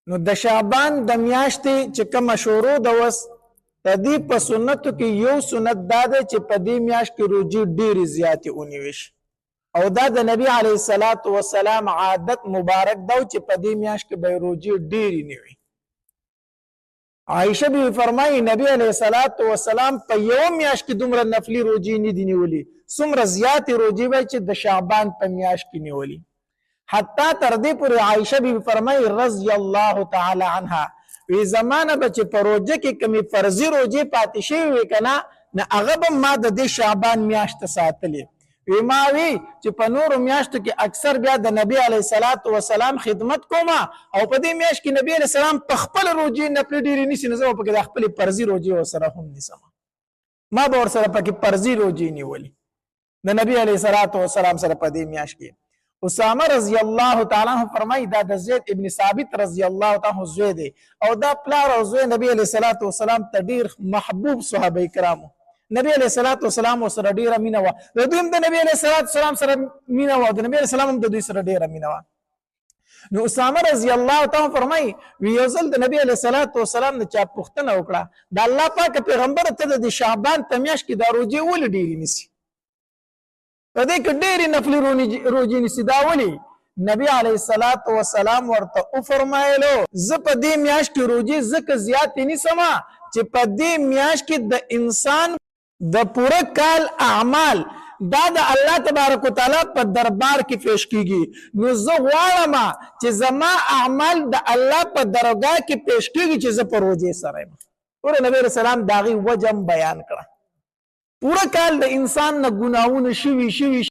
نو د شعبان د میاشتې چې کومه شروع ده وس د دې په سنتو کې یو سنت دا ده چې په دې میاشت کې روجې ډېرې زیاتې ونیول شي او دا د نبي علیه الصلاة والسلام عادت مبارک ده چې په دې میاشت کې به روجې ډېرې نیوي عائشه بی فرمایي نبی علیه الصلاة والسلام په یو میاشت کې دومره نفلي روجې نه دي نیولي څومره زیاتې روجې وای چې د شعبان په میاشت کې نیولي حتی تر دې پورې عائشه بی فرمایي رضی الله تعالی عنها وی زمانه به چې په روجه کې کمی فرضي روجې پاتې شوې وي که نه هغه به ما د دې شعبان میاشت ساتلې وی ما وی چې په نورو میاشتو کې اکثر بیا د نبی علیه الصلاة والسلام خدمت کومه او په دې میاشت کې نبی علیه السلام په خپله روجې نفلي ډېرې نیسي نو زه به پکې د خپلې فرضي روجې ورسره هم نیسم ما به ورسره پکې فرضي روجې نیولي د نبی علیه الصلاة والسلام سره په دې میاشت کې اسامه رضی الله تعالی عنہ فرمایي دا د زید ابن ثابت رضی الله تعالی عنہ زوی دی او دا پلار او زوی نبی علیه الصلاة والسلام ته ډېر محبوب صحابه کرامو نبی علیه الصلاة والسلام سره ډېره مینه وه د دوی هم د نبی علیه الصلاة والسلام سره مینه وه د نبی علیه السلام هم د دوی سره ډېره مینه وه نو اسامه رضی الله تعالی فرمایي وی یو ځل د نبی علیه الصلاة والسلام نه چا پوښتنه وکړه د الله پاک پیغمبر ته د شعبان په میاشت کې دا روجې ولې ډېرې نیسي په دې کې ډېرې نفلي روجې نیسي دا ولې نبی علیه الصلاة والسلام ورته وفرمایلو زه په دې میاشت کې روجې ځکه زیاتې نیسم چې په دې میاشت کې د انسان د پوره کال اعمال دا د الله تبارک وتعالی په دربار کې پیش کیږي نو زه غواړم چې زما اعمال د الله په درگاه کې پیش کیږي چې زه په روجې سره یم ټول نبی رسول الله داغي وجه بیان کړه پورا کال د انسان نه ګناهونه شوي